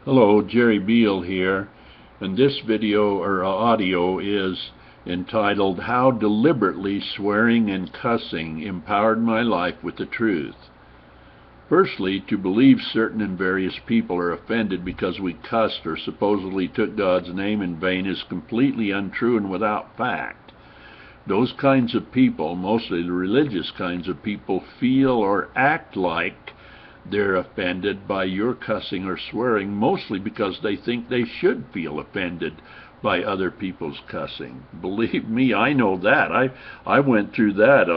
Hello, Jerry Beal here, and this video or audio is entitled How Deliberately Swearing and Cussing Empowered My Life with the Truth. Firstly, to believe certain and various people are offended because we cussed or supposedly took God's name in vain is completely untrue and without fact. Those kinds of people, mostly the religious kinds of people, feel or act like they're offended by your cussing or swearing, mostly because they think they should feel offended by other people's cussing. Believe me, I know that. I went through that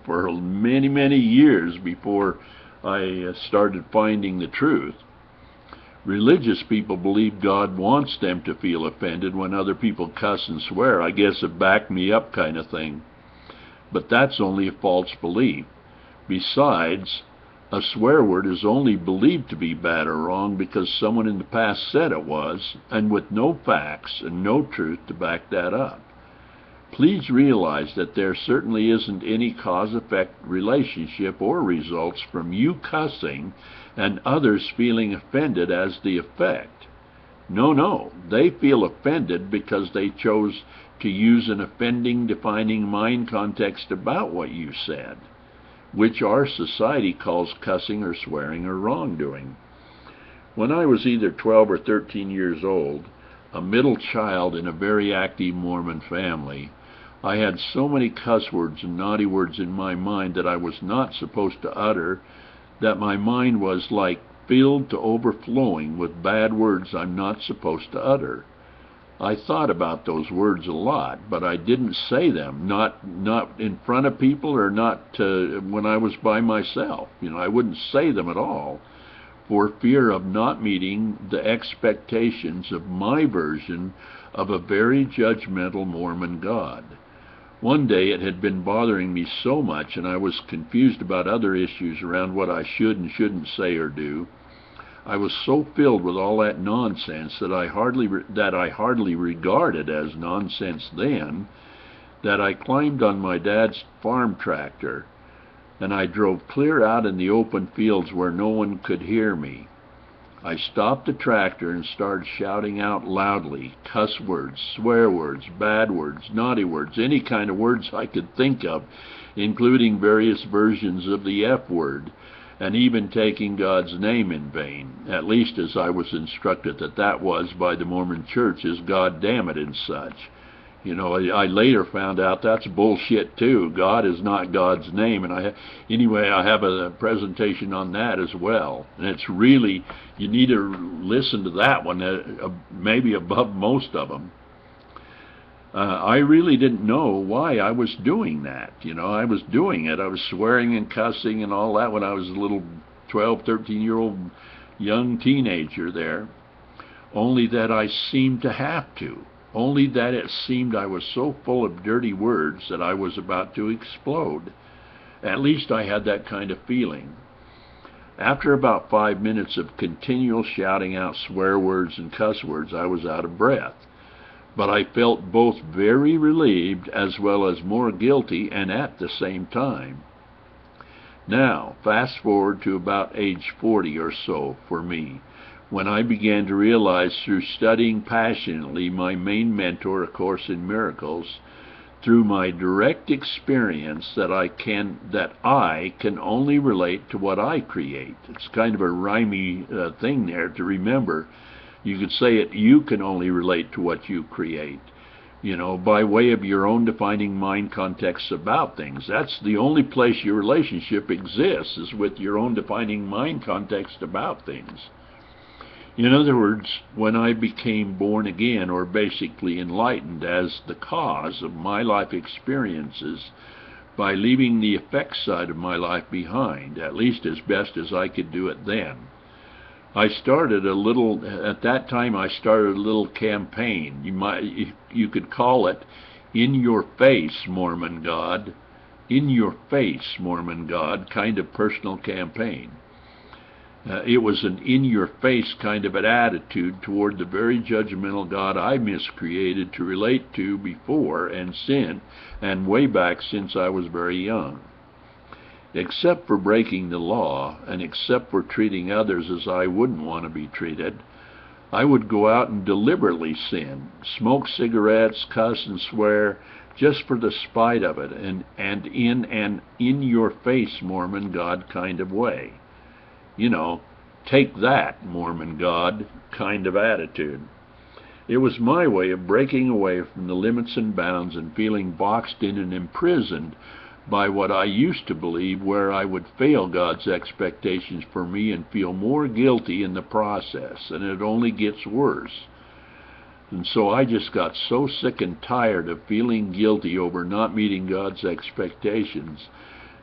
for many years before I started finding the truth. Religious people believe God wants them to feel offended when other people cuss and swear. I guess a back me up kind of thing. But that's only a false belief. Besides, a swear word is only believed to be bad or wrong because someone in the past said it was, and with no facts and no truth to back that up. Please realize that there certainly isn't any cause-effect relationship or results from you cussing and others feeling offended as the effect. No, they feel offended because they chose to use an offending, defining mind context about what you said, which our society calls cussing or swearing or wrongdoing. When I was either 12 or 13 years old, a middle child in a very active Mormon family, I had so many cuss words and naughty words in my mind that I was not supposed to utter, that my mind was like filled to overflowing with bad words I'm not supposed to utter. I thought about those words a lot, but I didn't say them, not in front of people or not when I was by myself. I wouldn't say them at all for fear of not meeting the expectations of my version of a very judgmental Mormon God. One day it had been bothering me so much, and I was confused about other issues around what I should and shouldn't say or do. I was so filled with all that nonsense that I hardly regarded as nonsense then, that I climbed on my dad's farm tractor and I drove clear out in the open fields where no one could hear me. I stopped the tractor and started shouting out loudly, cuss words, swear words, bad words, naughty words, any kind of words I could think of, including various versions of the F word, and even taking God's name in vain, at least as I was instructed that was by the Mormon Church as God damn it and such. I later found out that's bullshit too. God is not God's name, and I have a presentation on that as well. And it's really, you need to listen to that one, maybe above most of them. I really didn't know why I was doing that. I was doing it. I was swearing and cussing and all that when I was a little 12, 13-year-old young teenager there. Only that I seemed to have to. Only that it seemed I was so full of dirty words that I was about to explode. At least I had that kind of feeling. After about 5 minutes of continual shouting out swear words and cuss words, I was out of breath. But I felt both very relieved as well as more guilty, and at the same time. Now, fast forward to about age 40 or so for me, when I began to realize through studying passionately my main mentor, A Course in Miracles, through my direct experience that I can only relate to what I create. It's kind of a rhymey thing there to remember. You could say it, you can only relate to what you create, by way of your own defining mind context about things. That's the only place your relationship exists, is with your own defining mind context about things. In other words, when I became born again, or basically enlightened as the cause of my life experiences, by leaving the effects side of my life behind, at least as best as I could do it then. At that time I started a little campaign. You could call it In Your Face, Mormon God. In Your Face, Mormon God kind of personal campaign. It was an in-your-face kind of an attitude toward the very judgmental God I miscreated to relate to before and since, and way back since I was very young. Except for breaking the law, and except for treating others as I wouldn't want to be treated, I would go out and deliberately sin, smoke cigarettes, cuss and swear, just for the spite of it, and in an in-your-face Mormon God kind of way. You know, take that, Mormon God kind of attitude. It was my way of breaking away from the limits and bounds and feeling boxed in and imprisoned by what I used to believe, where I would fail God's expectations for me and feel more guilty in the process, and it only gets worse. And so I just got so sick and tired of feeling guilty over not meeting God's expectations,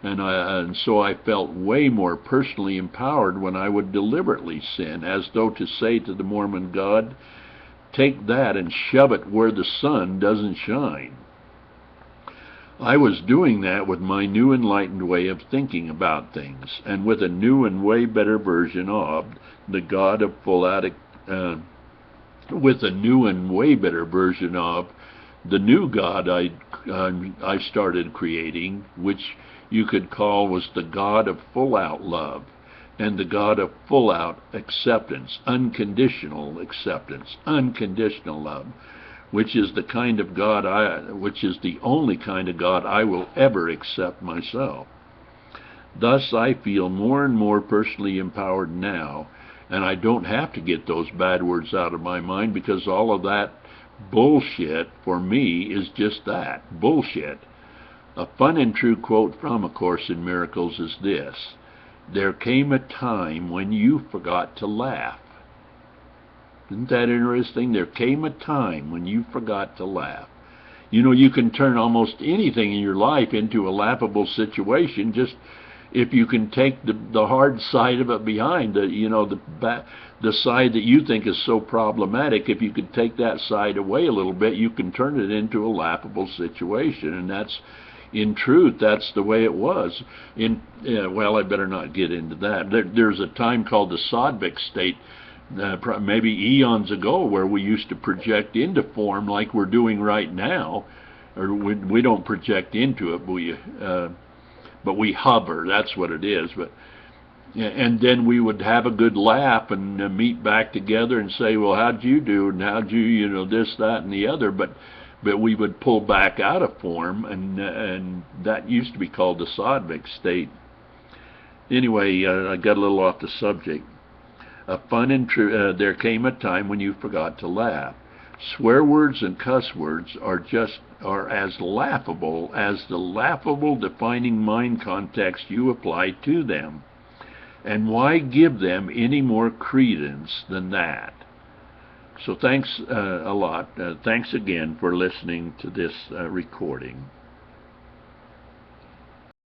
and so I felt way more personally empowered when I would deliberately sin, as though to say to the Mormon God, take that and shove it where the sun doesn't shine. I was doing that with my new enlightened way of thinking about things, and with a new and way better version of the God of with a new and way better version of the new God I started creating, which you could call was the God of full-out love, and the God of full-out acceptance, unconditional love, which is the kind of God which is the only kind of God I will ever accept myself. Thus, I feel more and more personally empowered now, and I don't have to get those bad words out of my mind, because all of that bullshit for me is just that, bullshit. A fun and true quote from A Course in Miracles is this: there came a time when you forgot to laugh. Isn't that interesting? There came a time when you forgot to laugh. You know, you can turn almost anything in your life into a laughable situation just if you can take the hard side of it behind, the side that you think is so problematic. If you could take that side away a little bit, you can turn it into a laughable situation, and that's, in truth, that's the way it was. Well, I better not get into that. There's a time called the Sattvic state, maybe eons ago, where we used to project into form like we're doing right now, or we don't project into it, but we hover. That's what it is. And then we would have a good laugh and meet back together and say, well, how'd you do, and how'd you, this, that, and the other, but we would pull back out of form, and that used to be called the Sattvic state. Anyway, I got a little off the subject. There came a time when you forgot to laugh. Swear words and cuss words are as laughable as the laughable defining mind context you apply to them. And why give them any more credence than that? So thanks a lot. Thanks again for listening to this recording.